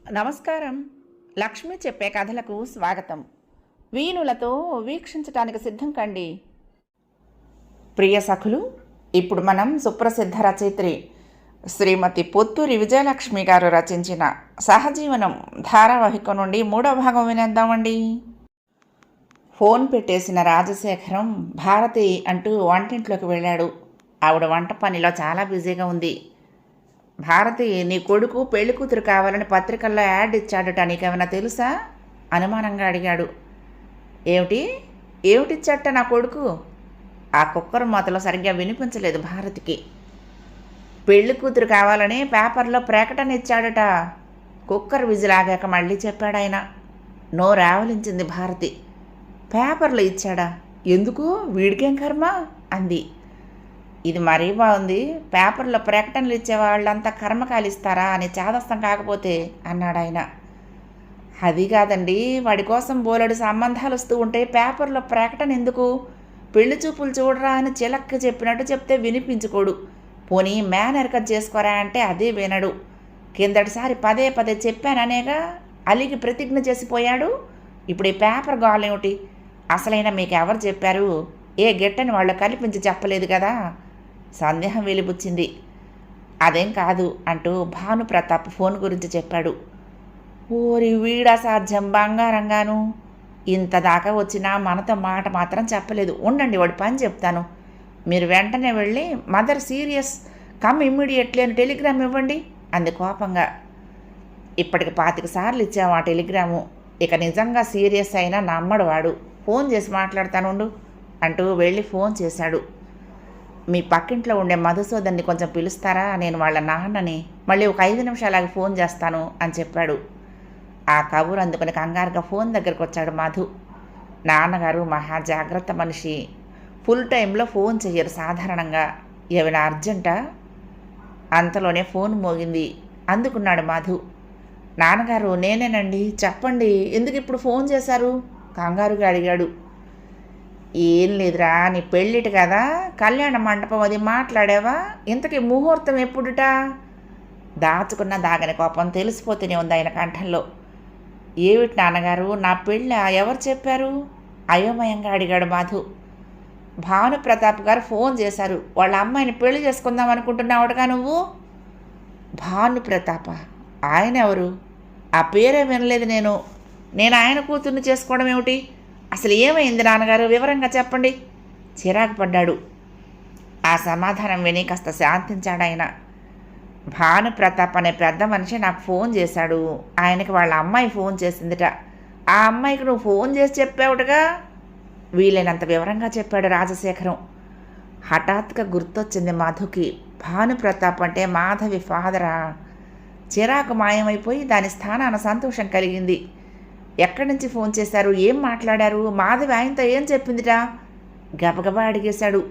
నమస్కారం. లక్ష్మి చెప్పే కథలకు స్వాగతం. వీణులతో వీక్షించటానికి సిద్ధం కండి. ప్రియ సఖులు, ఇప్పుడు మనం సుప్రసిద్ధ రచయిత్రి శ్రీమతి పొత్తూరి విజయలక్ష్మి గారు రచించిన సహజీవనం ధారావాహిక నుండి 3వ భాగం వినేద్దామండి. ఫోన్ పెట్టేసిన రాజశేఖరం భారతి అంటూ వంటింట్లోకి వెళ్ళాడు. ఆవిడ వంట పనిలో చాలా బిజీగా ఉంది. భారతి, నీ కొడుకు పెళ్లి కూతురు కావాలని పత్రికల్లో యాడ్ ఇచ్చాడట, నీకేమైనా తెలుసా? అనుమానంగా అడిగాడు. ఏమిటి ఏమిటిచ్చాడట నా కొడుకు? ఆ కుక్కర్ మూతలో సరిగ్గా వినిపించలేదు భారతికి. పెళ్లి కూతురు కావాలని పేపర్లో ప్రకటన ఇచ్చాడట. కుక్కర్ విజిలాగాక మళ్ళీ చెప్పాడాయన. నోరావలించింది భారతి. పేపర్లో ఇచ్చాడా? ఎందుకు? వీడికేం కర్మ అంది. ఇది మరీ బాగుంది. పేపర్లో ప్రకటనలు ఇచ్చేవాళ్ళంతా కర్మకాలిస్తారా అని చాదస్తం కాకపోతే అన్నాడాయన. అది కాదండి, వాడి కోసం బోలెడు సంబంధాలు వస్తూ ఉంటే పేపర్లో ప్రకటన ఎందుకు? పెళ్లి చూపులు చూడరా అని చిలక్క చెప్పినట్టు చెప్తే వినిపించుకోడు. పోనీ మేనర్ కట్ చేసుకోరా అంటే అదే వినడు. కిందటిసారి పదే పదే చెప్పాననేగా అలిగి ప్రతిజ్ఞ చేసిపోయాడు. ఇప్పుడు ఈ పేపర్ గోలేమిటి? అసలైనా మీకు ఎవరు చెప్పారు? ఏ గిట్టని వాళ్ళు కల్పించి చెప్పలేదు కదా? సందేహం వెలిబుచ్చింది. అదేం కాదు అంటూ భానుప్రతాప్ ఫోన్ గురించి చెప్పాడు. ఓరి వీడాసాధ్యం బంగారంగాను, ఇంత దాకా వచ్చినా మనతో మాట మాత్రం చెప్పలేదు. ఉండండి, వాడి పని చెప్తాను. మీరు వెంటనే వెళ్ళి మదర్ సీరియస్ కమ్ ఇమ్మీడియట్లీ అని టెలిగ్రామ్ ఇవ్వండి అంది కోపంగా. ఇప్పటికి 25 సార్లు ఇచ్చాము ఆ టెలిగ్రాము. ఇక నిజంగా సీరియస్ అయినా నమ్మడు వాడు. ఫోన్ చేసి మాట్లాడతానుండు అంటూ వెళ్ళి ఫోన్ చేశాడు. మీ పక్కింట్లో ఉండే మధుసూదన్ని కొంచెం పిలుస్తారా? నేను వాళ్ళ నాన్నని. మళ్ళీ ఒక 5 నిమిషాలాగి ఫోన్ చేస్తాను అని చెప్పాడు. ఆ కబురు అందుకుని కంగారుగా ఫోన్ దగ్గరకు వచ్చాడు మధు. నాన్నగారు మహా జాగ్రత్త మనిషి. ఫుల్ టైంలో ఫోన్ చెయ్యరు సాధారణంగా. ఏమైనా అర్జెంటా? అంతలోనే ఫోన్ మోగింది. అందుకున్నాడు మధు. నాన్నగారు నేనేనండి, చెప్పండి. ఎందుకు ఇప్పుడు ఫోన్ చేశారు? కంగారుగా అడిగాడు. ఏం లేదురా, నీ పెళ్ళిటి కదా, కళ్యాణ మండపం అది మాట్లాడావా? ఇంతకీ ముహూర్తం ఎప్పుడుట? దాచుకున్న దాగని కోపం తెలిసిపోతూనే ఉంది ఆయన కంఠంలో. ఏమిటి నాన్నగారు, నా పెళ్ళ ఎవరు చెప్పారు? అయోమయంగా అడిగాడు మధు. భానుప్రతాప్ గారు ఫోన్ చేశారు. వాళ్ళ అమ్మాయిని పెళ్లి చేసుకుందాం అనుకుంటున్నావుడుగా నువ్వు. భానుప్రతాప? ఆయన ఎవరు? ఆ పేరే వినలేదు నేను. ఆయన కూతుర్ని చేసుకోవడం ఏమిటి? అసలు ఏమైంది నాన్నగారు, వివరంగా చెప్పండి. చిరాకు పడ్డాడు. ఆ సమాధానం విని కాస్త శాంతించాడు ఆయన. భానుప్రతాప్ అనే పెద్ద మనిషి నాకు ఫోన్ చేశాడు. ఆయనకి వాళ్ళ అమ్మాయి ఫోన్ చేసిందిట. ఆ అమ్మాయికి నువ్వు ఫోన్ చేసి చెప్పావుటగా? వీలైనంత వివరంగా చెప్పాడు రాజశేఖరం. హఠాత్తుగా గుర్తొచ్చింది మధుకి. భానుప్రతాప్ అంటే మాధవి ఫాదరా? చిరాకు మాయమైపోయి దాని స్థానాన సంతోషం కలిగింది. ఎక్కడి నుంచి ఫోన్ చేశారు? ఏం మాట్లాడారు? మాధవి ఆయనతో ఏం చెప్పిందిటా? గబగబా అడిగేశాడు.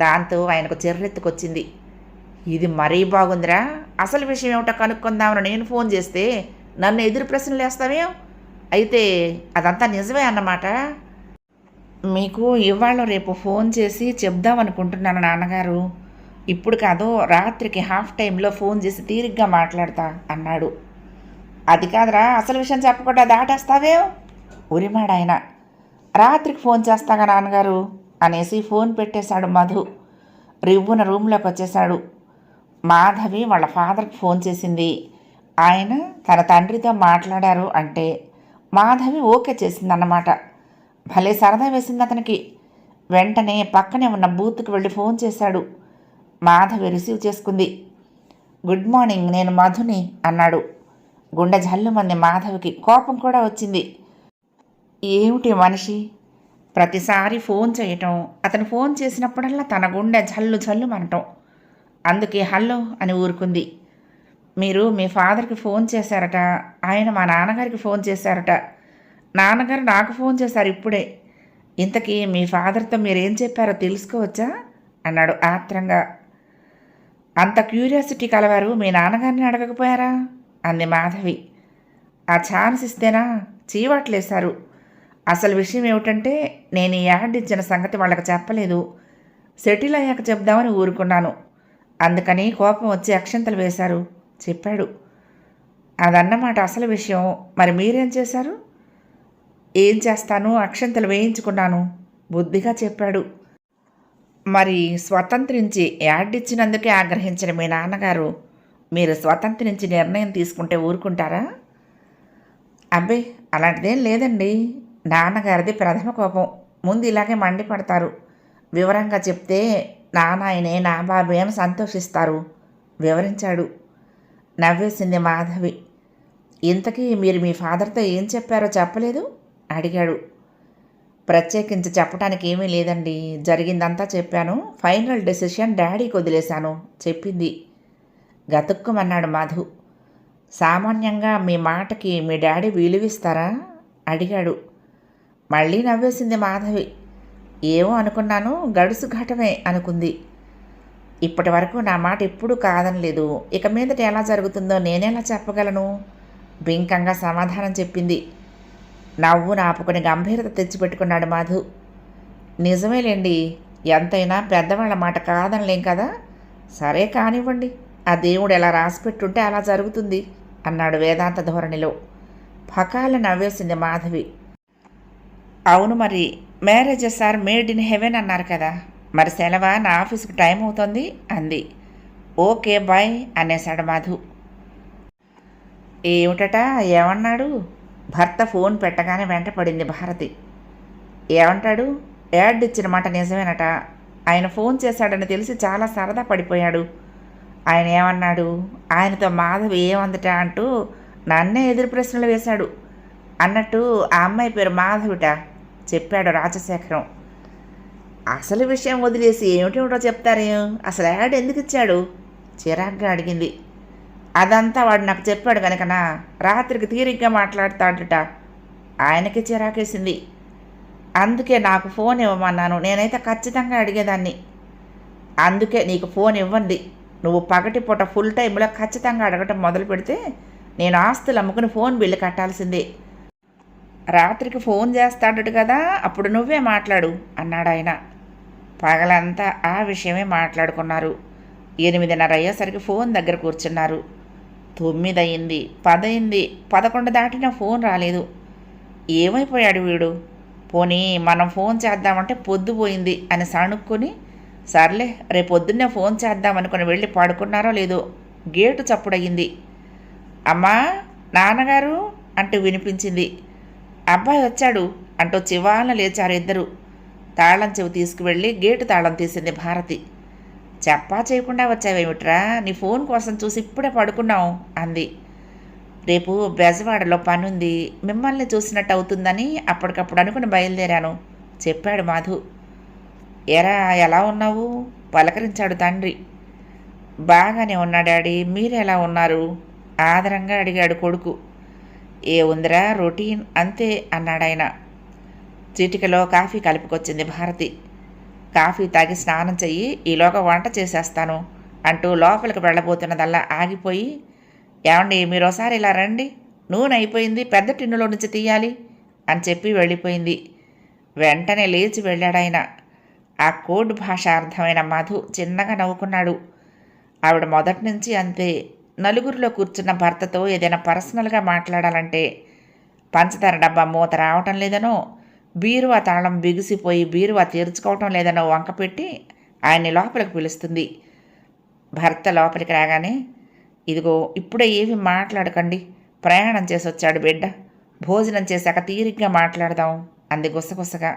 దాంతో ఆయనకు చెర్రెత్తుకొచ్చింది. ఇది మరీ బాగుందిరా. అసలు విషయం ఏమిటో కనుక్కుందామని నేను ఫోన్ చేస్తే నన్ను ఎదురు ప్రశ్నలు వేస్తావేం? అయితే అదంతా నిజమే అన్నమాట. మీకు ఇవాళ రేపు ఫోన్ చేసి చెప్దామనుకుంటున్నాను నాన్నగారు. ఇప్పుడు కాదు, రాత్రికి హాఫ్ టైంలో ఫోన్ చేసి తీరిగ్గా మాట్లాడతా అన్నాడు. అది కాదురా, అసలు విషయం చెప్పకుండా దాటేస్తావే ఉరిమాడాయన. రాత్రికి ఫోన్ చేస్తాగా నాన్నగారు అనేసి ఫోన్ పెట్టేశాడు మధు. రివ్వున రూమ్లోకి వచ్చేశాడు. మాధవి వాళ్ళ ఫాదర్కి ఫోన్ చేసింది. ఆయన తన తండ్రితో మాట్లాడారు అంటే మాధవి ఓకే చేసిందన్నమాట. భలే సరదా వేసింది అతనికి. వెంటనే పక్కనే ఉన్న బూత్కి వెళ్ళి ఫోన్ చేశాడు. మాధవి రిసీవ్ చేసుకుంది. గుడ్ మార్నింగ్, నేను మధుని అన్నాడు. గుండె జల్లుమంది మాధవికి. కోపం కూడా వచ్చింది. ఏమిటి మనిషి, ప్రతిసారి ఫోన్ చేయటం, అతను ఫోన్ చేసినప్పుడల్లా తన గుండె జల్లు జల్లుమనటం. అందుకే హల్లో అని ఊరుకుంది. మీరు మీ ఫాదర్కి ఫోన్ చేశారట, ఆయన మా నాన్నగారికి ఫోన్ చేశారట. నాన్నగారు నాకు ఫోన్ చేశారు ఇప్పుడే. ఇంతకీ మీ ఫాదర్తో మీరేం చెప్పారో తెలుసుకోవచ్చా అన్నాడు ఆత్రంగా. అంత క్యూరియాసిటీ కలవారు మీ నాన్నగారిని అడగకపోయారా అంది మాధవి. ఆ ఛాన్స్ ఇస్తేనా చీవాట్లేశారు. అసలు విషయం ఏమిటంటే నేను ఈ యాడ్ ఇచ్చిన సంగతి వాళ్ళకి చెప్పలేదు. సెటిల్ అయ్యాక చెప్దామని ఊరుకున్నాను. అందుకని కోపం వచ్చి అక్షంతలు వేశారు చెప్పాడు. అదన్నమాట అసలు విషయం. మరి మీరేం చేశారు? ఏం చేస్తాను, అక్షంతలు వేయించుకున్నాను బుద్ధిగా చెప్పాడు. మరి స్వతంత్రించి యాడ్ ఇచ్చినందుకే ఆగ్రహించిన మీ నాన్నగారు మీరు స్వతంత్రించి నిర్ణయం తీసుకుంటే ఊరుకుంటారా? అబ్బే, అలాంటిదేం లేదండి. నాన్నగారిది ప్రథమ కోపం. ముందు ఇలాగే మండిపడతారు. వివరంగా చెప్తే నానాయనే నా బాబే అని సంతోషిస్తారు వివరించాడు. నవ్వేసింది మాధవి. ఇంతకీ మీరు మీ ఫాదర్తో ఏం చెప్పారో చెప్పలేదు అడిగాడు. ప్రత్యేకించి చెప్పడానికి ఏమీ లేదండి. జరిగిందంతా చెప్పాను. ఫైనల్ డెసిషన్ డాడీకి వదిలేశాను చెప్పింది. గతుక్కుమన్నాడు మధు. సామాన్యంగా మీ మాటకి మీ డాడీ విలువిస్తారా అడిగాడు. మళ్ళీ నవ్వేసింది మాధవి. ఏమో అనుకున్నాను, గడుసు ఘటమే అనుకుంది. ఇప్పటి వరకు నా మాట ఎప్పుడూ కాదనలేదు. ఇక మీదట ఎలా జరుగుతుందో నేనెలా చెప్పగలను? బింకంగా సమాధానం చెప్పింది. నవ్వు నాపుకొని గంభీరత తెచ్చిపెట్టుకున్నాడు మధు. నిజమేలేండి, ఎంతైనా పెద్దవాళ్ళ మాట కాదనలేం కదా. సరే కానివ్వండి, ఆ దేవుడు ఎలా రాసిపెట్టుంటే అలా జరుగుతుంది అన్నాడు వేదాంత ధోరణిలో. పకాల నవ్వేసింది మాధవి. అవును, మరి marriages are made in heaven అన్నారు కదా, మరి సెలవా, నా ఆఫీస్కి టైం అవుతుంది అంది. ఓకే బాయ్ అనేశాడు మధు. ఏమిటట, ఏమన్నాడు? భర్త ఫోన్ పెట్టగానే వెంటపడింది భారతి. ఏమంటాడు? యాడ్ ఇచ్చిన మాట నిజమేనట. ఆయన ఫోన్ చేశాడని తెలిసి చాలా సరదా పడిపోయాడు. ఆయన ఏమన్నాడు? ఆయనతో మాధవి ఏమందట అంటూ నన్నే ఎదురు ప్రశ్నలు వేశాడు. అన్నట్టు ఆ అమ్మాయి పేరు మాధవిట చెప్పాడు రాజశేఖరం. అసలు విషయం వదిలేసి ఏమిటేమిటో చెప్తారే, అసలు యాడ్ ఎందుకు ఇచ్చాడు చిరాగ్గా అడిగింది. అదంతా వాడు నాకు చెప్పాడు కనుకనా, రాత్రికి తీరిగ్గా మాట్లాడతాడట. ఆయనకి చిరాకేసింది. అందుకే నాకు ఫోన్ ఇవ్వమన్నాను. నేనైతే ఖచ్చితంగా అడిగేదాన్ని. అందుకే నీకు ఫోన్ ఇవ్వండి. నువ్వు పగటిపూట ఫుల్ టైంలో ఖచ్చితంగా అడగటం మొదలు పెడితే నేను ఆస్తులు అమ్ముకుని ఫోన్ బిల్లు కట్టాల్సిందే. రాత్రికి ఫోన్ చేస్తాడట కదా, అప్పుడు నువ్వే మాట్లాడు అన్నాడు ఆయన. పగలంతా ఆ విషయమే మాట్లాడుకున్నారు. 8:30 అయ్యేసరికి ఫోన్ దగ్గర కూర్చున్నారు. 9 అయింది, 10 అయింది, 11 దాటినా ఫోన్ రాలేదు. ఏమైపోయాడు వీడు? పోనీ మనం ఫోన్ చేద్దామంటే పొద్దుపోయింది అని సణుక్కుని, సర్లే రేపొద్దున్నే ఫోన్ చేద్దామనుకుని వెళ్ళి పడుకున్నారో లేదో గేటు చప్పుడయ్యింది. అమ్మా, నాన్నగారు అంటూ వినిపించింది. అబ్బాయి వచ్చాడు అంటూ చివాలన లేచారు ఇద్దరు. తాళం చెవి తీసుకువెళ్ళి గేటు తాళం తీసింది భారతి. చెప్పా చేయకుండా వచ్చావేమిట్రా, నీ ఫోన్ కోసం చూసి ఇప్పుడే పడుకున్నావు అంది. రేపు బెజవాడలో పనుంది, మిమ్మల్ని చూసినట్టు అవుతుందని అప్పటికప్పుడు అనుకుని బయలుదేరాను చెప్పాడు మధు. ఎరా, ఎలా ఉన్నావు పలకరించాడు తండ్రి. బాగానే ఉన్నా డాడీ, మీరెలా ఉన్నారు ఆదరంగా అడిగాడు కొడుకు. ఏ ఉందిరా, రొటీన్ అంతే అన్నాడాయన. చిటికలో కాఫీ కలుపుకొచ్చింది భారతి. కాఫీ తాగి స్నానం చెయ్యి, ఈలోగా వంట చేసేస్తాను అంటూ లోపలికి వెళ్ళబోతున్నదల్లా ఆగిపోయి, ఏమండి మీరోసారి ఇలా రండి, నూనె అయిపోయింది, పెద్ద టిన్నులో నుంచి తీయాలి అని చెప్పి వెళ్ళిపోయింది. వెంటనే లేచి వెళ్ళాడాయన. ఆ కోడ్ భాష అర్థమైన మధు చిన్నగా నవ్వుకున్నాడు. ఆవిడ మొదటి నుంచి అంతే. నలుగురిలో కూర్చున్న భర్తతో ఏదైనా పర్సనల్గా మాట్లాడాలంటే పంచదార డబ్బా మూత రావటం లేదనో, బీరువా తాళం బిగిసిపోయి బీరువా తెరుచుకోవటం లేదనో వంకపెట్టి ఆయన్ని లోపలికి పిలుస్తుంది. భర్త లోపలికి రాగానే, ఇదిగో ఇప్పుడే ఏమి మాట్లాడకండి, ప్రయాణం చేసి వచ్చాడు బిడ్డ, భోజనం చేశాక తీరిగ్గా మాట్లాడదాం అంది గుసగుసగా.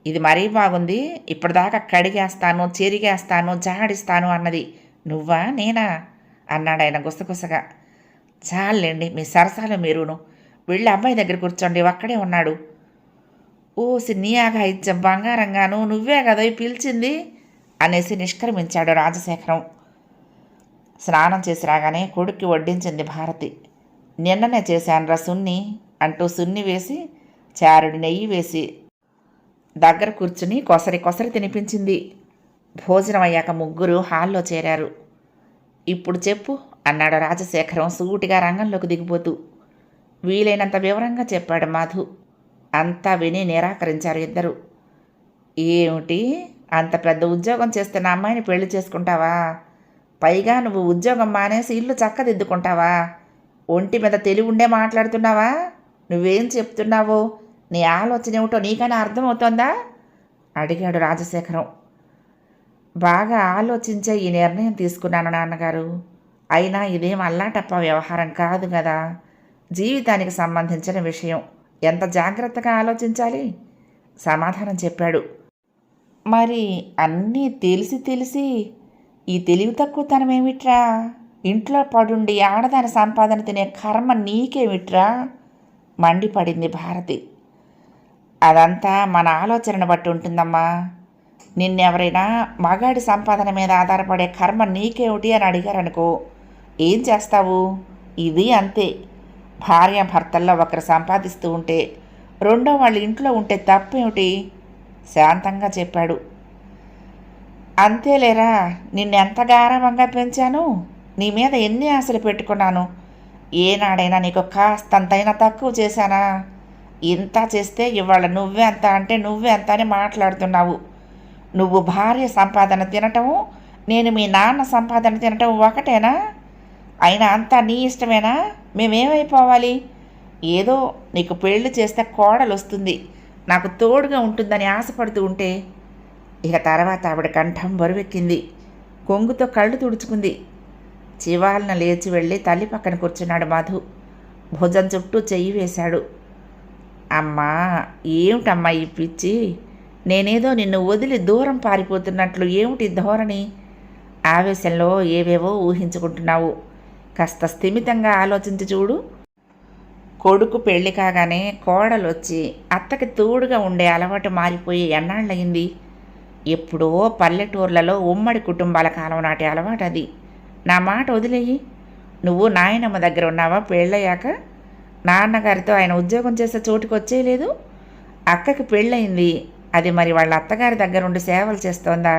ఇది మరీ బాగుంది, ఇప్పటిదాకా కడిగేస్తాను, చెరిగేస్తాను, జాడిస్తాను అన్నది నువ్వా నేనా అన్నాడాయన గుసగుసగా. చాలండి మీ సరసాలు మీరును, వెళ్ళి అబ్బాయి దగ్గర కూర్చోండి, ఒక్కడే ఉన్నాడు. ఓసి నీ ఆగా ఇచ్చే బంగారంగాను, నువ్వే కదా పిలిచింది అనేసి నిష్క్రమించాడు రాజశేఖరం. స్నానం చేసి రాగానే కొడుక్కి వడ్డించింది భారతి. నిన్ననే చేశానురా సున్ని అంటూ సున్ని వేసి చారుడి నెయ్యి వేసి దగ్గర కూర్చుని కొసరి కొసరి తినిపించింది. భోజనం అయ్యాక ముగ్గురు హాల్లో చేరారు. ఇప్పుడు చెప్పు అన్నాడు రాజశేఖరం సూటిగా రంగంలోకి దిగిపోతూ. వీలైనంత వివరంగా చెప్పాడు మధు. అంతా విని నిరాకరించారు ఇద్దరు. ఏమిటి, అంత పెద్ద ఉద్యోగం చేస్తున్న అమ్మాయిని పెళ్లి చేసుకుంటావా? పైగా నువ్వు ఉద్యోగం మానేసి ఇల్లు చక్కదిద్దుకుంటావా? ఒంటి మీద తెలివి ఉండే మాట్లాడుతున్నావా? నువ్వేం చెప్తున్నావో నీ ఆలోచన ఏమిటో నీకైనా అర్థమవుతోందా? అడిగాడు రాజశేఖరం. బాగా ఆలోచించే ఈ నిర్ణయం తీసుకున్నాను నాన్నగారు. అయినా ఇదేం అల్లాటప్ప వ్యవహారం కాదు కదా. జీవితానికి సంబంధించిన విషయం. ఎంత జాగ్రత్తగా ఆలోచించాలి? సమాధానం చెప్పాడు. మరి అన్నీ తెలిసి ఈ తెలివి తక్కువతనమేమిట్రా? ఇంట్లో పడుండి ఆడదాని సంపాదన తినే కర్మ నీకేమిట్రా? మండిపడింది భారతి. అదంతా మన ఆలోచనను బట్టి ఉంటుందమ్మా. నిన్నెవరైనా మగాడి సంపాదన మీద ఆధారపడే కర్మ నీకేమిటి అని అడిగారనుకో, ఏం చేస్తావు? ఇది అంతే. భార్యాభర్తల్లో ఒకరు సంపాదిస్తూ ఉంటే రెండో వాళ్ళు ఇంట్లో ఉంటే తప్పేమిటి? శాంతంగా చెప్పాడు. అంతేలేరా, నిన్నెంత గారాబంగా పెంచాను, నీ మీద ఎన్ని ఆశలు పెట్టుకున్నాను. ఏనాడైనా నీకు కాస్తంతైనా తక్కువ చేశానా? ఇంత చేస్తే ఇవాళ నువ్వే అంత అంటే నువ్వే అంత అని మాట్లాడుతున్నావు. నువ్వు భార్య సంపాదన తినటము, నేను మీ నాన్న సంపాదన తినటం ఒకటేనా? అయినా అంతా నీ ఇష్టమేనా? మేమేమైపోవాలి? ఏదో నీకు పెళ్లి చేస్తే కోడలు వస్తుంది, నాకు తోడుగా ఉంటుందని ఆశపడుతూ ఉంటే. ఇక తర్వాత ఆవిడ కంఠం బరువెక్కింది. కొంగుతో కళ్ళు తుడుచుకుంది. చివాలన లేచి వెళ్ళి తల్లి పక్కన కూర్చున్నాడు మధు. భుజం చుట్టూ చెయ్యి వేశాడు. అమ్మా, ఏమిటమ్మా ఈ పిచ్చి? నేనేదో నిన్ను వదిలి దూరం పారిపోతున్నట్లు ఏమిటి ధోరణి? ఆవేశంలో ఏవేవో ఊహించుకుంటున్నావు. కాస్త స్థిమితంగా ఆలోచించి చూడు. కొడుకు పెళ్లి కాగానే కోడలు వచ్చి అత్తకి తోడుగా ఉండే అలవాటు మారిపోయి ఎన్నాళ్ళయింది? ఎప్పుడో పల్లెటూర్లలో ఉమ్మడి కుటుంబాల కాలం నాటి అలవాటు అది. నా మాట వదిలేయి. నువ్వు నాయనమ్మ దగ్గర ఉన్నావా పెళ్ళయ్యాక? నాన్నగారితో ఆయన ఉద్యోగం చేసే చోటుకు వచ్చేయలేదు. అక్కకి పెళ్ళయింది, అది మరి వాళ్ళ అత్తగారి దగ్గరుండి సేవలు చేస్తోందా?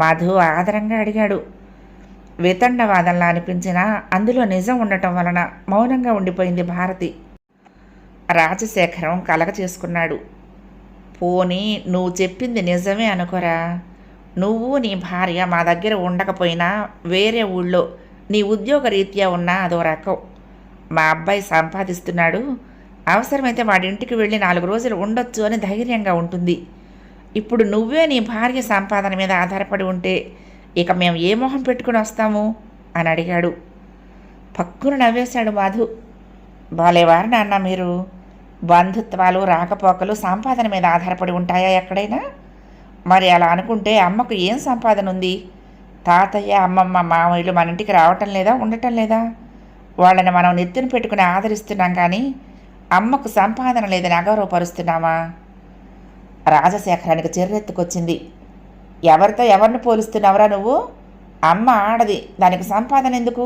మధు ఆదరంగా అడిగాడు. వితండవాదంలా అనిపించినా అందులో నిజం ఉండటం వలన మౌనంగా ఉండిపోయింది భారతి. రాజశేఖరం కలగ చేసుకున్నాడు. పోనీ నువ్వు చెప్పింది నిజమే అనుకోరా. నువ్వు నీ భార్య మా దగ్గర ఉండకపోయినా వేరే ఊళ్ళో నీ ఉద్యోగ రీత్యా ఉన్నా అదో రకం. మా అబ్బాయి సంపాదిస్తున్నాడు, అవసరమైతే వాడింటికి వెళ్ళి 4 రోజులు ఉండొచ్చు అని ధైర్యంగా ఉంటుంది. ఇప్పుడు నువ్వే నీ భార్య సంపాదన మీద ఆధారపడి ఉంటే ఇక మేము ఏ మొహం పెట్టుకుని వస్తాము అని అడిగాడు. పక్కున నవ్వేశాడు మధు. బాలేవారు నాన్న మీరు. బంధుత్వాలు రాకపోకలు సంపాదన మీద ఆధారపడి ఉంటాయా ఎక్కడైనా? మరి అలా అనుకుంటే అమ్మకు ఏం సంపాదన ఉంది? తాతయ్య, అమ్మమ్మ, మామయ్యలు మన ఇంటికి రావటం లేదా, ఉండటం లేదా? వాళ్ళని మనం నెత్తిన పెట్టుకుని ఆదరిస్తున్నాం కానీ అమ్మకు సంపాదన లేదని అగౌరవపరుస్తున్నామా? రాజశేఖరానికి చెర్రెత్తుకొచ్చింది. ఎవరితో ఎవరిని పోలుస్తున్నావురా నువ్వు? అమ్మ ఆడది, దానికి సంపాదన ఎందుకు?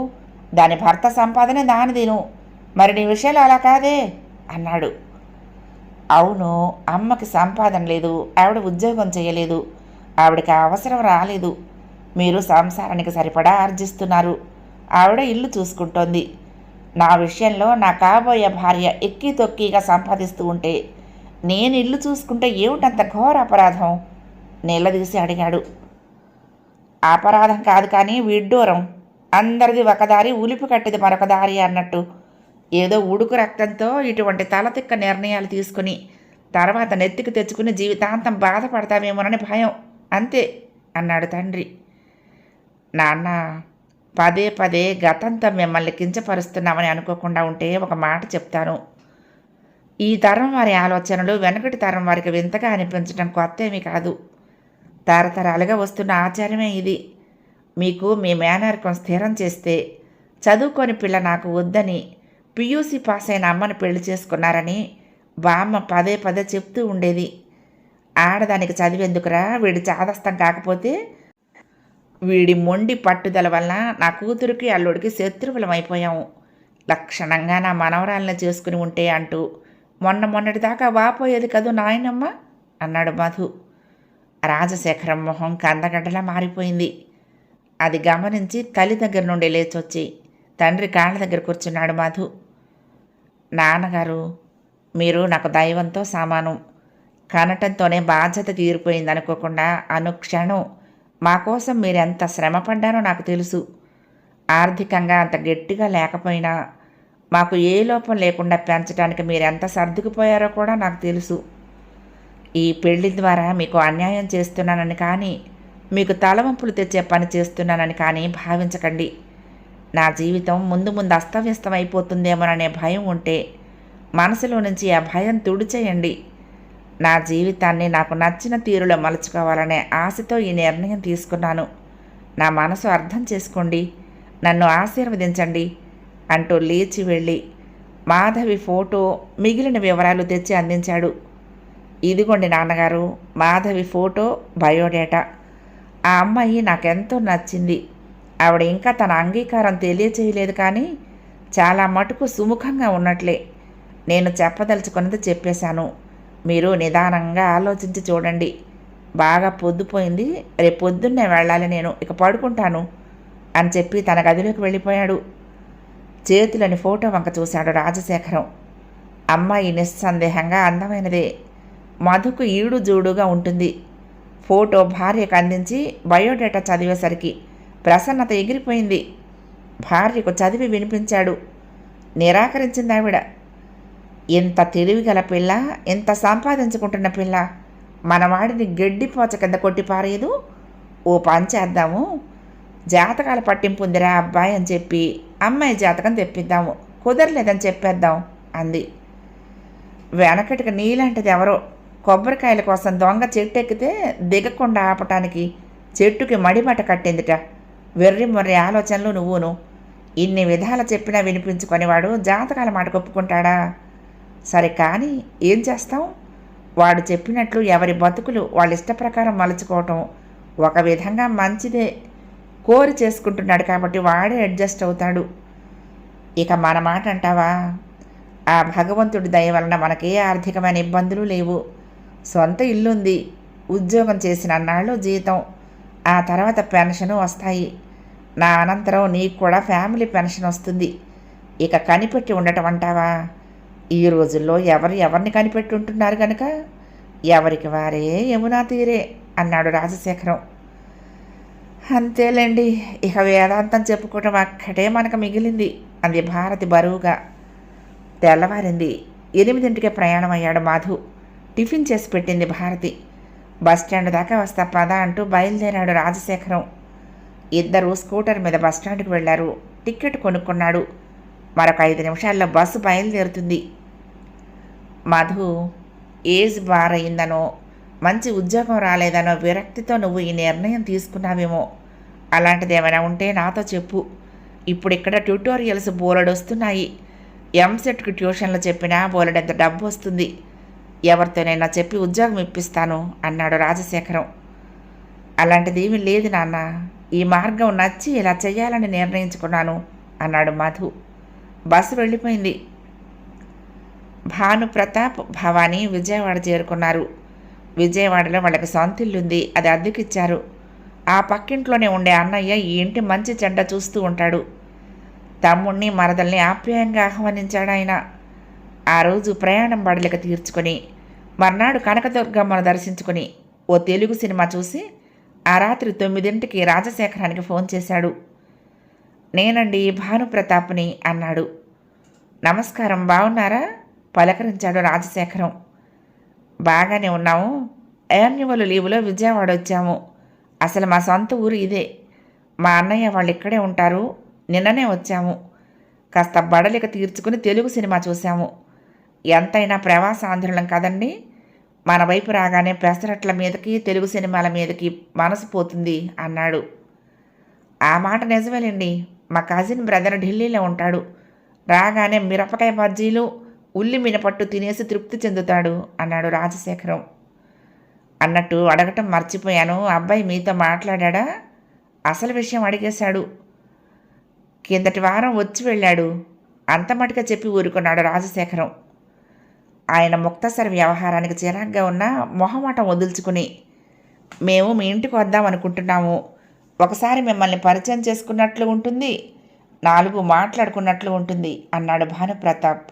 దాని భర్త సంపాదనే దానిదిను. మరి నీ విషయాలు అలా కాదే అన్నాడు. అవును, అమ్మకి సంపాదన లేదు, ఆవిడ ఉద్యోగం చేయలేదు, ఆవిడకి అవసరం రాలేదు. మీరు సంసారానికి సరిపడా ఆర్జిస్తున్నారు, ఆవిడ ఇల్లు చూసుకుంటోంది. నా విషయంలో నా కాబోయే భార్య ఎక్కి తొక్కిగా సంపాదిస్తూ ఉంటే నేను ఇల్లు చూసుకుంటే ఏమిటంత ఘోర అపరాధం? నిలదీసి అడిగాడు. అపరాధం కాదు కానీ విడ్డూరం. అందరిది ఒక దారి, ఉలిపి కట్టేది మరొక దారి అన్నట్టు. ఏదో ఉడుకు రక్తంతో ఇటువంటి తలతిక్క నిర్ణయాలు తీసుకుని తర్వాత నెత్తికి తెచ్చుకుని జీవితాంతం బాధపడతామేమోనని భయం, అంతే అన్నాడు తండ్రి. నాన్న, పదే పదే గతంతో మిమ్మల్ని కించపరుస్తున్నామని అనుకోకుండా ఉంటే ఒక మాట చెప్తాను. ఈ తరం వారి ఆలోచనలు వెనకటి తరం వారికి వింతగా అనిపించడం కొత్తేమీ కాదు. తరతరాలుగా వస్తున్న ఆచారమే ఇది. మీకు మీ మేనరికం స్థిరం చేస్తే చదువుకొని పిల్ల నాకు వద్దని పియూసీ పాస్ అయిన అమ్మని పెళ్లి చేసుకున్నారని బామ్మ పదే పదే చెప్తూ ఉండేది. ఆడదానికి చదివేందుకురా, వీడి చాదస్తం కాకపోతే? వీడి మొండి పట్టుదల వలన నా కూతురికి అల్లుడికి శత్రువులం అయిపోయాము. లక్షణంగా నా మనవరాలను చేసుకుని ఉంటే అంటూ మొన్నటిదాకా వాపోయేది కదూ నాయనమ్మ అన్నాడు మధు. రాజశేఖరం మొహం కందగడ్డలా మారిపోయింది. అది గమనించి తల్లి దగ్గర నుండి లేచొచ్చి తండ్రి కాళ్ళ దగ్గర కూర్చున్నాడు మధు. నాన్నగారు, మీరు నాకు దైవంతో సమానం. కనటంతోనే బాధ్యత తీరిపోయింది అనుకోకుండా అనుక్షణం మా కోసం మీరెంత శ్రమపడ్డారో నాకు తెలుసు. ఆర్థికంగా అంత గట్టిగా లేకపోయినా మాకు ఏ లోపం లేకుండా పెంచడానికి మీరు ఎంత సర్దుకుపోయారో కూడా నాకు తెలుసు. ఈ పెళ్లి ద్వారా మీకు అన్యాయం చేస్తున్నానని కానీ, మీకు తలవంపులు తెచ్చే పని చేస్తున్నానని కానీ భావించకండి. నా జీవితం ముందు ముందు అస్తవ్యస్తం అయిపోతుందేమోననే భయం ఉంటే మనసులో నుంచి ఆ భయం తుడిచేయండి. నా జీవితాన్ని నాకు నచ్చిన తీరులో మలుచుకోవాలనే ఆశతో ఈ నిర్ణయం తీసుకున్నాను. నా మనసు అర్థం చేసుకోండి, నన్ను ఆశీర్వదించండి అంటూ లేచి వెళ్ళి మాధవి ఫోటో, మిగిలిన వివరాలు తెచ్చి అందించాడు. ఇదిగోండి నాన్నగారు, మాధవి ఫోటో, బయోడేటా. ఆ అమ్మాయి నాకెంతో నచ్చింది. ఆవిడ ఇంకా తన అంగీకారం తెలియచేయలేదు, కానీ చాలా మటుకు సుముఖంగా ఉన్నట్లే. నేను చెప్పదలుచుకున్నది చెప్పేశాను. మీరు నిదానంగా ఆలోచించి చూడండి. బాగా పొద్దుపోయింది, రేపు పొద్దున్నే వెళ్ళాలి, నేను ఇక పడుకుంటాను అని చెప్పి తన గదిలోకి వెళ్ళిపోయాడు. చేతులని ఫోటో వంక చూశాడు రాజశేఖరం. అమ్మాయి నిస్సందేహంగా అందమైనదే. మధుకు ఈడు జూడుగా ఉంటుంది. ఫోటో భార్యకు అందించి బయోడేటా చదివేసరికి ప్రసన్నత ఎగిరిపోయింది. భార్యకు చదివి వినిపించాడు. నిరాకరించింది ఆవిడ. ఇంత తెలివిగల పిల్ల, ఇంత సంపాదించుకుంటున్న పిల్ల మనవాడిని గడ్డిపోచ కింద కొట్టి పారేయదు. ఓ పని చేద్దాము, జాతకాల పట్టింపు ఉందిరా అబ్బాయి అని చెప్పి అమ్మాయి జాతకం తెప్పిద్దాము, కుదరలేదని చెప్పేద్దాం అంది. వెనకటికి నీలాంటిది ఎవరో కొబ్బరికాయల కోసం దొంగ చెట్టు ఎక్కితే దిగకుండా ఆపటానికి చెట్టుకి మడిబట్ట కట్టిందిట. వెర్రి మొర్రి ఆలోచనలు నువ్వును. ఇన్ని విధాలు చెప్పినా వినిపించుకొనివాడు జాతకాల మాట కొప్పుకుంటాడా? సరే కానీ ఏం చేస్తాం? వాడు చెప్పినట్లు ఎవరి బతుకులు వాళ్ళ ఇష్ట ప్రకారం మలుచుకోవటం ఒక విధంగా మంచిదే. కోరి చేసుకుంటున్నాడు కాబట్టి వాడే అడ్జస్ట్ అవుతాడు. ఇక మన మాట అంటావా? ఆ భగవంతుడి దయ వలన మనకే ఆర్థికమైన ఇబ్బందులు లేవు. సొంత ఇల్లుంది, ఉద్యోగం చేసిన అన్నాళ్ళు జీతం, ఆ తర్వాత పెన్షను వస్తాయి. నా అనంతరం నీకు కూడా ఫ్యామిలీ పెన్షన్ వస్తుంది. ఇక కనిపెట్టి ఉండటం అంటావా? ఈ రోజుల్లో ఎవరిని కనిపెట్టి ఉంటున్నారు కనుక ఎవరికి వారే యమునా తీరే అన్నాడు రాజశేఖరం. అంతేలేండి, ఇక వేదాంతం చెప్పుకోవటం అక్కడే మనకు మిగిలింది అంది భారతి బరువుగా. తెల్లవారింది. 8ంటికే ప్రయాణం అయ్యాడు మాధు. టిఫిన్ చేసి పెట్టింది భారతి. బస్టాండ్ దాకా వస్తా పద అంటూ బయలుదేరాడు రాజశేఖరం. ఇద్దరు స్కూటర్ మీద బస్టాండ్కి వెళ్లారు. టికెట్ కొనుక్కున్నాడు. మరొక 5 నిమిషాల్లో బస్సు బయలుదేరుతుంది. మధు, ఏజ్ బారయిందనో, మంచి ఉద్యోగం రాలేదనో విరక్తితో నువ్వు ఈ నిర్ణయం తీసుకున్నావేమో. అలాంటిది ఏమైనా ఉంటే నాతో చెప్పు. ఇప్పుడు ఇక్కడ ట్యూటోరియల్స్ బోలెడు వస్తున్నాయి. ఎంసెట్కి ట్యూషన్లు చెప్పినా బోలెడంత డబ్బు వస్తుంది. ఎవరితోనైనా చెప్పి ఉద్యోగం ఇప్పిస్తాను అన్నాడు రాజశేఖరం. అలాంటిది ఏమీ లేదు నాన్న, ఈ మార్గం నచ్చి ఇలా చెయ్యాలని నిర్ణయించుకున్నాను అన్నాడు మధు. బస్సు వెళ్ళిపోయింది. భానుప్రతాప్, భవానీ విజయవాడ చేరుకున్నారు. విజయవాడలో వాళ్ళకి సొంత ఇల్లుంది, అది అద్దెకిచ్చారు. ఆ పక్కింట్లోనే ఉండే అన్నయ్య ఈ ఇంటి మంచి చెడ్డ చూస్తూ ఉంటాడు. తమ్ముణ్ణి మరదల్ని ఆప్యాయంగా ఆహ్వానించాడు ఆయన. ఆ రోజు ప్రయాణం బడలిక తీర్చుకొని మర్నాడు కనకదుర్గమ్మను దర్శించుకొని ఓ తెలుగు సినిమా చూసి ఆ రాత్రి 9ంటికి రాజశేఖరానికి ఫోన్ చేశాడు. నేనండి భానుప్రతాప్ని అన్నాడు. నమస్కారం, బాగున్నారా? పలకరించాడు రాజశేఖరం. బాగానే ఉన్నాము. యాన్యువల్ లీవులో విజయవాడ వచ్చాము. అసలు మా సొంత ఊరు ఇదే. మా అన్నయ్య వాళ్ళు ఇక్కడే ఉంటారు. నిన్ననే వచ్చాము. కాస్త బడలిక తీర్చుకుని తెలుగు సినిమా చూసాము. ఎంతైనా ప్రవాసాంధ్రులం కదండి. మన వైపు రాగానే పెసరట్ల మీదకి, తెలుగు సినిమాల మీదకి మనసు పోతుంది అన్నాడు. ఆ మాట నిజమేలేండి. మా కజిన్ బ్రదర్ ఢిల్లీలో ఉంటాడు. రాగానే మిరపకాయ బజ్జీలు, ఉల్లి మినపట్టు తినేసి తృప్తి చెందుతాడు అన్నాడు రాజశేఖరం. అన్నట్టు అడగటం మర్చిపోయాను, అబ్బాయి మీతో మాట్లాడా? అసలు విషయం అడిగేశాడు. కిందటి వారం వచ్చి వెళ్ళాడు. అంత మటుగా చెప్పి ఊరుకున్నాడు రాజశేఖరం. ఆయన ముక్తసరి వ్యవహారానికి చిరాగ్గా ఉన్న మొహమాటం వదుల్చుకుని, మేము మీ ఇంటికి వద్దాం అనుకుంటున్నాము. ఒకసారి మిమ్మల్ని పరిచయం చేసుకున్నట్లు ఉంటుంది, 4 మాట్లాడుకున్నట్లు ఉంటుంది అన్నాడు భానుప్రతాప్.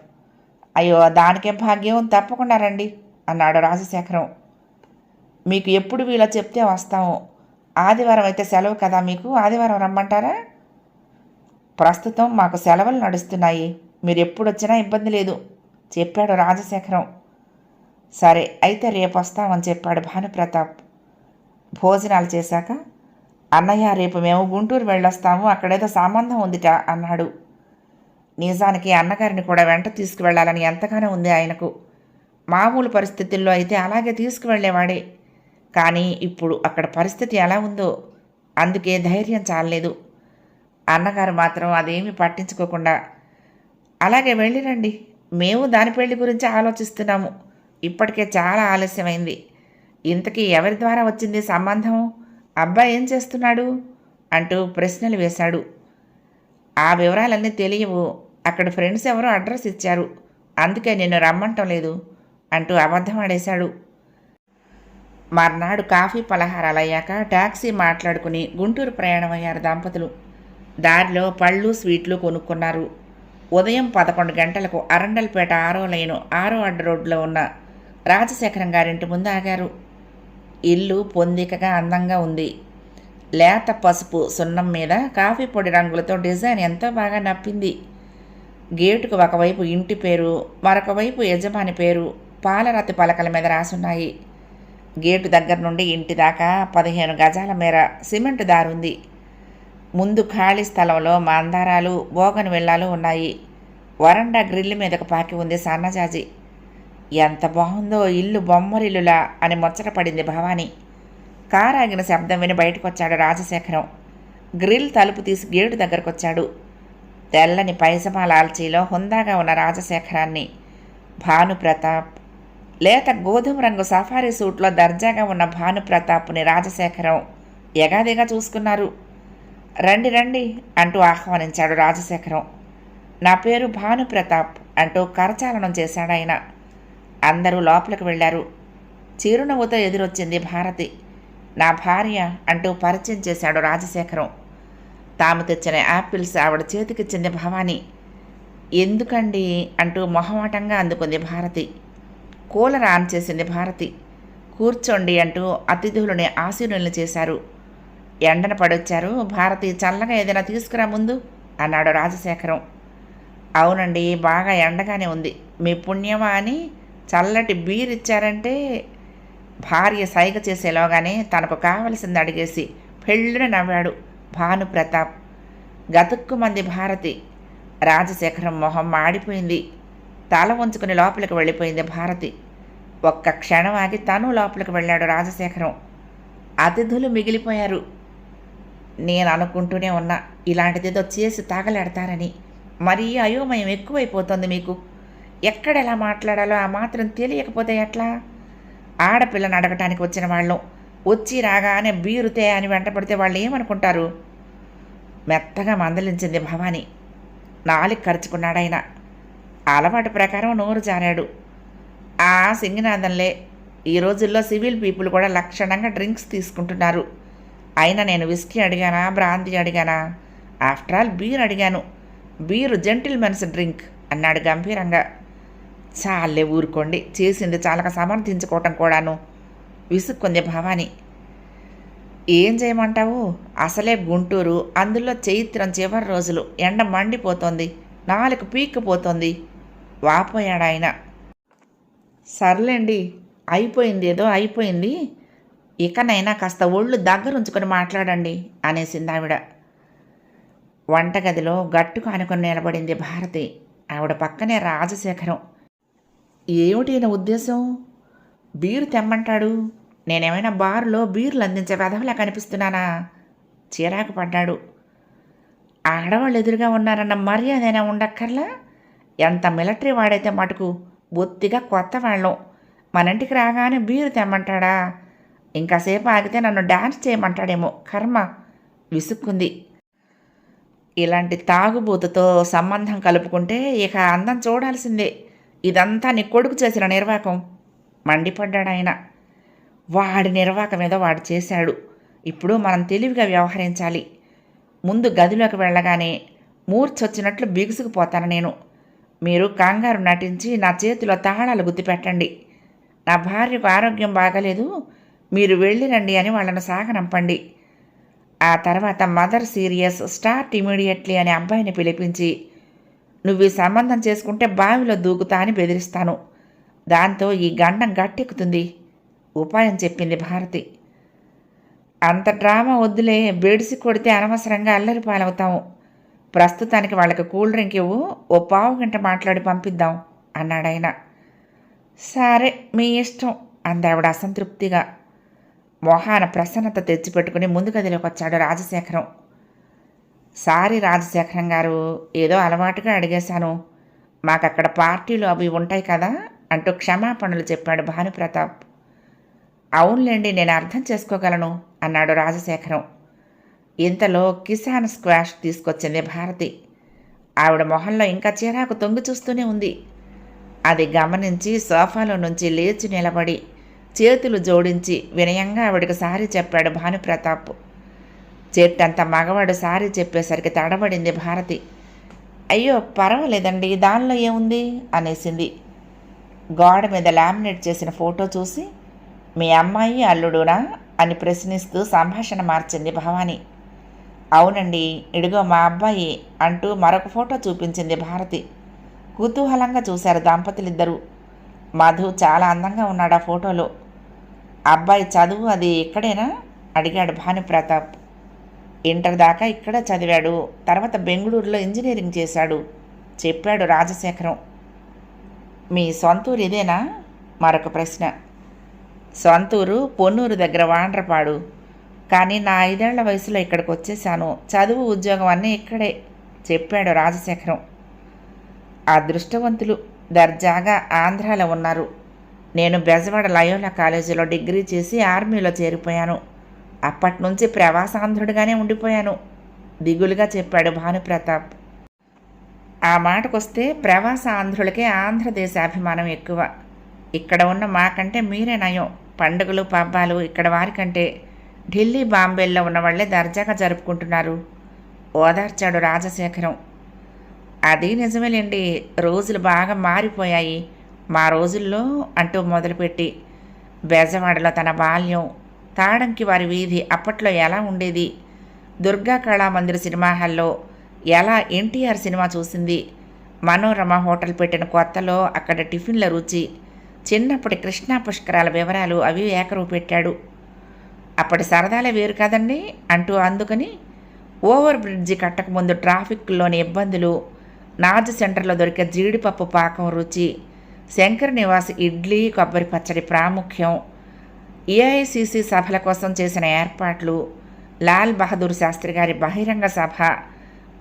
అయ్యో, దానికే భాగ్యం, తప్పకుండా రండి అన్నాడు రాజశేఖరం. మీకు ఎప్పుడు వీలో చెప్తే వస్తాము. ఆదివారం అయితే సెలవు కదా మీకు, ఆదివారం రమ్మంటారా? ప్రస్తుతం మాకు సెలవులు నడుస్తున్నాయి. మీరు ఎప్పుడు వచ్చినా ఇబ్బంది లేదు చెప్పాడు రాజశేఖరం. సరే అయితే రేపు వస్తామని చెప్పాడు భానుప్రతాప్. భోజనాలు చేశాక అన్నయ్య రేపు మేము గుంటూరు వెళ్ళొస్తాము, అక్కడేదో సంబంధం ఉందిట అన్నాడు. నిజానికి అన్నగారిని కూడా వెంట తీసుకువెళ్ళాలని ఎంతగానో ఉంది ఆయనకు. మామూలు పరిస్థితుల్లో అయితే అలాగే తీసుకువెళ్ళేవాడే. కానీ ఇప్పుడు అక్కడ పరిస్థితి ఎలా ఉందో అందుకే ధైర్యం చాలలేదు. అన్నగారు మాత్రం అదేమీ పట్టించుకోకుండా అలాగే వెళ్ళిరండి, మేము దాని పెళ్లి గురించి ఆలోచిస్తున్నాము, ఇప్పటికే చాలా ఆలస్యమైంది. ఇంతకీ ఎవరి ద్వారా వచ్చింది సంబంధం, అబ్బాయి ఏం చేస్తున్నాడు అంటూ ప్రశ్నలు వేశాడు. ఆ వివరాలన్నీ తెలియవు, అక్కడ ఫ్రెండ్స్ ఎవరో అడ్రస్ ఇచ్చారు, అందుకే నిన్ను రమ్మంటం లేదు అంటూ అబద్ధం ఆడేశాడు. మర్నాడు కాఫీ పలహారాలు అయ్యాక టాక్సీ మాట్లాడుకుని గుంటూరు ప్రయాణమయ్యారు దంపతులు. దారిలో పళ్ళు స్వీట్లు కొనుక్కున్నారు. ఉదయం 11 గంటలకు అరండల్పేట 6వ లైను 6వ అడ్డు రోడ్లో ఉన్న రాజశేఖరం గారింటి ముందు ఆగారు. ఇల్లు పొందికగా అందంగా ఉంది. లేత పసుపు సున్నం మీద కాఫీ పొడి రంగులతో డిజైన్ ఎంతో బాగా నప్పింది. గేటుకు ఒకవైపు ఇంటి పేరు, మరొక వైపు యజమాని పేరు పాలరాతి పలకల మీద రాసున్నాయి. గేటు దగ్గర నుండి ఇంటి దాకా 15 గజాల మేర సిమెంట్ దారుంది. ముందు ఖాళీ స్థలంలో మందారాలు, బోగన్ విల్లాలు ఉన్నాయి. వరండా గ్రిల్ మీదకు పాకి ఉంది సన్నజాజి. ఎంత బాగుందో ఇల్లు, బొమ్మరిల్లులా అని ముచ్చటపడింది భవాని. కారాగిన శబ్దం విని బయటకొచ్చాడు రాజశేఖరం. గ్రిల్ తలుపు తీసి గేటు దగ్గరకొచ్చాడు. తెల్లని పైసమా లాల్చీలో హుందాగా ఉన్న రాజశేఖరాన్ని భానుప్రతాప్, లేత గోధుమ రంగు సఫారీ సూట్లో దర్జాగా ఉన్న భానుప్రతాప్ని రాజశేఖరం ఎగాదిగా చూసుకున్నారు. రండి రండి అంటూ ఆహ్వానించాడు రాజశేఖరం. నా పేరు భానుప్రతాప్ అంటూ కరచాలనం చేశాడాయన. అందరూ లోపలికి వెళ్ళారు. చిరునవ్వుతో ఎదురొచ్చింది భారతి. నా భార్య అంటూ పరిచయం చేశాడు రాజశేఖరం. తాము తెచ్చిన యాపిల్స్ ఆవిడ చేతికిచ్చింది భవాని. ఎందుకండి అంటూ మొహమాటంగా అందుకుంది భారతి. కూలర్ ఆన్ చేసింది భారతి. కూర్చోండి అంటూ అతిథులని ఆశీనుల్ని చేశారు. ఎండన పడొచ్చారు, భారతి చల్లగా ఏదైనా తీసుకురా ముందు అన్నాడు రాజశేఖరం. అవునండి, బాగా ఎండగానే ఉంది, మీ పుణ్యమా అని చల్లటి బీర్ ఇచ్చారంటే. భార్య సైగ చేసేలోగానే తనకు కావలసింది అడిగేసి పెళ్ళున నవ్వాడు భానుప్రతాప్. గతుక్కుమంది భారతి. రాజశేఖరం మొహం మాడిపోయింది. తల ఉంచుకుని లోపలికి వెళ్ళిపోయింది భారతి. ఒక్క క్షణం ఆగి తను లోపలికి వెళ్ళాడు రాజశేఖరం. అతిథులు మిగిలిపోయారు. నేను అనుకుంటూనే ఉన్నా ఇలాంటిదేదో చేసి తాగలాడతారని. మరీ అయోమయం ఎక్కువైపోతుంది మీకు. ఎక్కడెలా మాట్లాడాలో ఆ మాత్రం తెలియకపోతే ఎట్లా? ఆడపిల్లని అడగటానికి వచ్చిన వాళ్ళం వచ్చి రాగానే బీరుతే అని వెంటపడితే వాళ్ళు ఏమనుకుంటారు? మెత్తగా మందలించింది భవాని. నాలుగు ఖర్చుకున్నాడాయన. అలవాటు ప్రకారం నోరు జారాడు. ఆ సింగినాథంలే, ఈ రోజుల్లో సివిల్ పీపుల్ కూడా లక్షణంగా డ్రింక్స్ తీసుకుంటున్నారు. అయినా నేను విస్కీ అడిగానా, బ్రాందీ అడిగానా? ఆఫ్టర్ ఆల్ బీర్ అడిగాను. బీరు జెంటిల్మెన్స్ డ్రింక్ అన్నాడు గంభీరంగా. చాలే ఊరుకోండి, చేసింది చాలక సమర్థించుకోవటం కూడాను విసుక్కుంది భవాని. ఏం చేయమంటావు? అసలే గుంటూరు, అందులో చైత్రం చివరి రోజులు, ఎండ మండిపోతోంది, 4 పీక్కుపోతోంది వాపోయాడాయన. సర్లేండి, అయిపోయింది ఏదో అయిపోయింది, ఇకనైనా కాస్త ఒళ్ళు దగ్గరుంచుకొని మాట్లాడండి అనేసింది ఆవిడ. వంటగదిలో గట్టుకు అనుకుని నిలబడింది భారతి. ఆవిడ పక్కనే రాజశేఖరం. ఏమిటి ఈయన ఉద్దేశం? బీరు తెమ్మంటాడు, నేనేమైనా బారులో బీర్లు అందించే వెధవలా కనిపిస్తున్నానా? చిరాకు పడ్డాడు. ఆడవాళ్ళు ఎదురుగా ఉన్నారన్న మర్యాదైనా ఉండక్కర్లా? ఎంత మిలిటరీ వాడైతే మటుకు బొత్తిగా కొత్త వాళ్ళం. మన ఇంటికి రాగానే బీరు తెమ్మంటాడా? ఇంకాసేపు ఆగితే నన్ను డాన్స్ చేయమంటాడేమో, కర్మ విసుక్కుంది. ఇలాంటి తాగుబోతుతో సంబంధం కలుపుకుంటే ఇక అందం చూడాల్సిందే. ఇదంతా నీ కొడుకు చేసిన నిర్వాకం మండిపడ్డాడాయన. వాడి నిర్వాకం ఏదో వాడు చేశాడు. ఇప్పుడు మనం తెలివిగా వ్యవహరించాలి. ముందు గదిలోకి వెళ్ళగానే మూర్చొచ్చినట్లు బిగుసుకుపోతాను నేను. మీరు కంగారు నటించి నా చేతిలో తాళాలు గుర్తుపెట్టండి. నా భార్యకు ఆరోగ్యం బాగలేదు, మీరు వెళ్ళిరండి అని వాళ్ళను సాగనంపండి. ఆ తర్వాత మదర్ సీరియస్, స్టార్ట్ ఇమీడియట్లీ అనే అబ్బాయిని పిలిపించి, నువ్వు ఈ సంబంధం చేసుకుంటే బావిలో దూకుతా అని బెదిరిస్తాను. దాంతో ఈ గండం గట్టెక్కుతుంది ఉపాయం చెప్పింది భారతి. అంత డ్రామా వద్దులే, బెడిసి కొడితే అనవసరంగా అల్లరి పాలవుతాము. ప్రస్తుతానికి వాళ్ళకి కూల్ డ్రింక్ ఇవ్వు, ఓ పావు గంట మాట్లాడి పంపిద్దాం అన్నాడాయన. సరే మీ ఇష్టం అందావిడ అసంతృప్తిగా. మొహాన ప్రసన్నత తెచ్చిపెట్టుకుని ముందు గదిలోకి వచ్చాడు రాజశేఖరం. సారీ రాజశేఖరం గారు, ఏదో అలవాటుగా అడిగేశాను. మాకక్కడ పార్టీలు అవి ఉంటాయి కదా అంటూ క్షమాపణలు చెప్పాడు భానుప్రతాప్. అవునులేండి, నేను అర్థం చేసుకోగలను అన్నాడు రాజశేఖరం. ఇంతలో కిసాన్ స్క్వాష్ తీసుకొచ్చింది భారతి. ఆవిడ మొహంలో ఇంకా చిరాకు తొంగి చూస్తూనే ఉంది. అది గమనించి సోఫాలో నుంచి లేచి నిలబడి చేతులు జోడించి వినయంగా ఆవిడకి సారీ చెప్పాడు భానుప్రతాప్. చెట్టంత మగవాడు సారీ చెప్పేసరికి తడబడింది భారతి. అయ్యో పర్వాలేదండి, దానిలో ఏముంది అనేసింది. గోడ మీద లామినేట్ చేసిన ఫోటో చూసి మీ అమ్మాయి అల్లుడునా అని ప్రశ్నిస్తూ సంభాషణ మార్చింది భవాని. అవునండి, ఇడిగో మా అబ్బాయి అంటూ మరొక ఫోటో చూపించింది భారతి. కుతూహలంగా చూశారు దంపతులిద్దరూ. మధు చాలా అందంగా ఉన్నాడు ఆ ఫోటోలో. అబ్బాయి చదువు అది ఇక్కడేనా అడిగాడు భానుప్రతాప్. ఇంటర్ దాకా ఇక్కడే చదివాడు, తర్వాత బెంగళూరులో ఇంజనీరింగ్ చేశాడు చెప్పాడు రాజశేఖరం. మీ సొంతూరు ఇదేనా మరొక ప్రశ్న. సొంతూరు పొన్నూరు దగ్గర వాండ్రపాడు, కానీ నా 5 ఏళ్ల వయసులో ఇక్కడికి వచ్చేసాను. చదువు ఉద్యోగం అన్నీ ఇక్కడే చెప్పాడు రాజశేఖరం. అదృష్టవంతులు, దర్జాగా ఆంధ్రాలో ఉన్నారు. నేను బెజవాడ లయోలా కాలేజీలో డిగ్రీ చేసి ఆర్మీలో చేరిపోయాను. అప్పటి నుంచి ప్రవాసాంధ్రుడిగానే ఉండిపోయాను దిగులుగా చెప్పాడు భానుప్రతాప్. ఆ మాటకొస్తే ప్రవాస ఆంధ్రులకే ఆంధ్రదేశాభిమానం ఎక్కువ. ఇక్కడ ఉన్న మాకంటే మీరే నయం. పండుగలు పబ్బాలు ఇక్కడ వారికంటే ఢిల్లీ బాంబేల్లో ఉన్న వాళ్ళే దర్జాగా జరుపుకుంటున్నారు ఓదార్చాడు రాజశేఖరం. అది నిజమేలేండి, రోజులు బాగా మారిపోయాయి. మా రోజుల్లో అంటూ మొదలుపెట్టి బెజవాడలో తన బాల్యం, తాడంకి వారి వీధి అప్పట్లో ఎలా ఉండేది, దుర్గా కళామందిర్ సినిమా హాల్లో ఎలా ఎన్టీఆర్ సినిమా చూసింది, మనోరమ హోటల్ పెట్టిన కొత్తలో అక్కడ టిఫిన్ల రుచి, చిన్నప్పటి కృష్ణా పుష్కరాల వివరాలు అవి ఏకరువు పెట్టాడు. అప్పటి సరదాలే వేరు కదండి అంటూ అందుకని ఓవర్ బ్రిడ్జి కట్టకముందు ట్రాఫిక్లోని ఇబ్బందులు, నాజ్ సెంటర్లో దొరికే జీడిపప్పు పాకం రుచి, శంకర్ నివాస్ ఇడ్లీ కొబ్బరి పచ్చడి ప్రాముఖ్యం, ఏఐసిసి సభల కోసం చేసిన ఏర్పాట్లు, లాల్ బహదూర్ శాస్త్రి గారి బహిరంగ సభ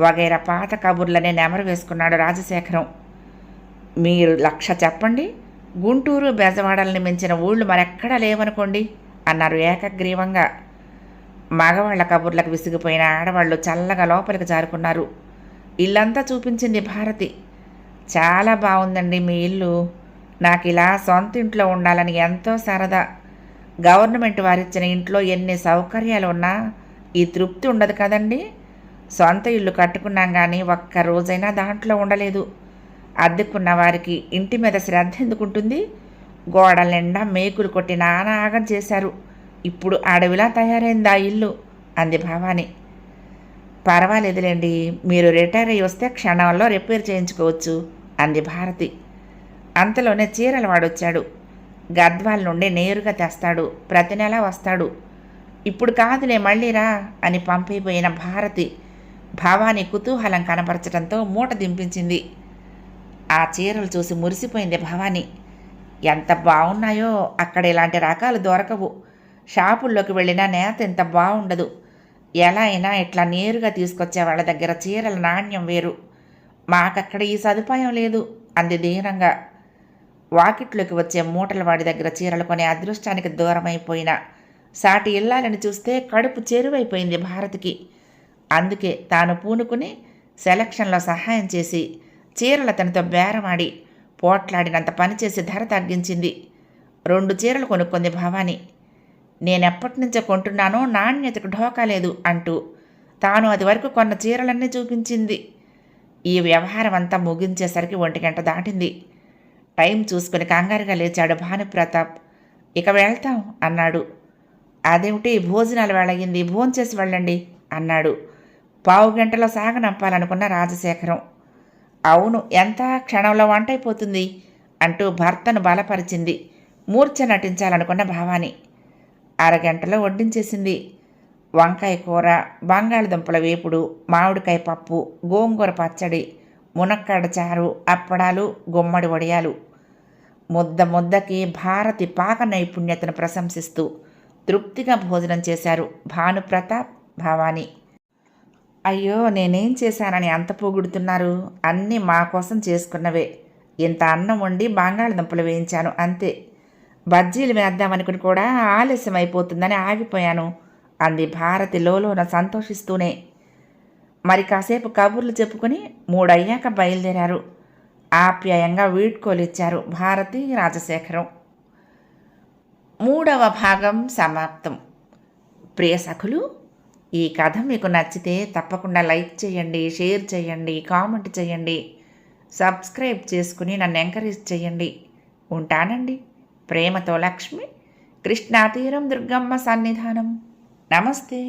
వగైరా పాత కబుర్లనే నెమరు వేసుకున్నాడు రాజశేఖరం. మీరు 1,00,000 చెప్పండి, గుంటూరు బెజవాడల్ని మించిన ఊళ్ళు మరెక్కడా లేవనుకోండి అన్నారు ఏకగ్రీవంగా. మగవాళ్ల కబుర్లకు విసిగిపోయిన ఆడవాళ్లు చల్లగా లోపలికి జారుకున్నారు. ఇల్లంతా చూపించింది భారతి. చాలా బాగుందండి మీ ఇల్లు, నాకు ఇలా సొంత ఇంట్లో ఉండాలని ఎంతో సరదా. గవర్నమెంట్ వారిచ్చిన ఇంట్లో ఎన్ని సౌకర్యాలు ఉన్నా ఈ తృప్తి ఉండదు కదండి. సొంత ఇల్లు కట్టుకున్నాం కానీ ఒక్క రోజైనా దాంట్లో ఉండలేదు. అద్దెకున్న వారికి ఇంటి మీద శ్రద్ధ ఎందుకుంటుంది? గోడల నిండా మేకులు కొట్టి నానాగం చేశారు. ఇప్పుడు అడవిలా తయారైంది ఆ ఇల్లు అంది భవాని. పర్వాలేదులేండి, మీరు రిటైర్ అయ్యి వస్తే క్షణంలో రిపేర్ చేయించుకోవచ్చు అంది భారతి. అంతలోనే చీరల వాడొచ్చాడు. గద్వాల నుండి నేరుగా తెస్తాడు, ప్రతి నెల వస్తాడు. ఇప్పుడు కాదులే మళ్ళీరా అని పంపిపోయిన భారతి భవాని కుతూహలం కనపరచడంతో మూట దింపించింది. ఆ చీరలు చూసి మురిసిపోయింది భవాని. ఎంత బాగున్నాయో, అక్కడ ఇలాంటి రకాలు దొరకవు. షాపుల్లోకి వెళ్ళినా నేత ఎంత బాగుండదు. ఎలా అయినా ఇట్లా నేరుగా తీసుకొచ్చే వాళ్ళ దగ్గర చీరల నాణ్యం వేరు. మాకక్కడ ఈ సదుపాయం లేదు అంది దీనంగా. వాకిట్లోకి వచ్చే మూటల వాడి దగ్గర చీరలు కొనే అదృష్టానికి దూరమైపోయిన సాటి ఇల్లాలని చూస్తే కడుపు చెరువైపోయింది భారతికి. అందుకే తాను పూనుకుని సెలక్షన్లో సహాయం చేసి చీరల తనతో బేరమాడి పోట్లాడినంత పనిచేసి ధర తగ్గించింది. 2 చీరలు కొనుక్కుంది భవాని. నేనెప్పటి నుంచో కొంటున్నానో నాణ్యతకు ఢోకా లేదు అంటూ తాను అది వరకు కొన్న చీరలన్నీ చూపించింది. ఈ వ్యవహారం అంతా ముగించేసరికి 1 గంట దాటింది. టైం చూసుకుని కంగారుగా లేచాడు భానుప్రతాప్. ఇక వెళ్తాం అన్నాడు. అదేమిటి, భోజనాలు వేళయింది, భోంచేసి వెళ్ళండి అన్నాడు. 15 గంటలో సాగనంపాలనుకున్న రాజశేఖరం. అవును, ఎంత క్షణంలో వంట అయిపోతుంది అంటూ భర్తను బలపరిచింది మూర్ఛ నటించాలనుకున్న భావాని. అరగంటలో వడ్డించేసింది. వంకాయ కూర, బంగాళదుంపల వేపుడు, మామిడికాయ పప్పు, గోంగూర పచ్చడి, మునక్కాడ చారు, అప్పడాలు, గుమ్మడి వడియాలు. ముద్ద ముద్దకి భారతి పాక నైపుణ్యతను ప్రశంసిస్తూ తృప్తిగా భోజనం చేశారు భానుప్రతాప్, భవాని. అయ్యో, నేనేం చేశానని అంత పొగుడుతున్నారు? అన్నీ మా కోసం చేసుకున్నవే. ఇంత అన్నం వండి బంగాళదుంపలు వేయించాను అంతే. బజ్జీలు వేద్దామనుకుని కూడా ఆలస్యం అయిపోతుందని ఆగిపోయాను అంది భారతి లోలోన సంతోషిస్తూనే. మరి కాసేపు కబుర్లు చెప్పుకొని 3 అయ్యాక బయలుదేరారు. ఆప్యాయంగా వీడ్కోలిచ్చారు భారతి, రాజశేఖరం. 3వ భాగం సమాప్తం. ప్రియ సఖులు, ఈ కథ మీకు నచ్చితే తప్పకుండా లైక్ చేయండి, షేర్ చేయండి, కామెంట్ చేయండి, సబ్స్క్రైబ్ చేసుకుని నన్ను ఎంకరేజ్ చేయండి. ఉంటానండి. ప్రేమతో లక్ష్మి, కృష్ణా తీరం, దుర్గమ్మ సన్నిధానం. నమస్తే.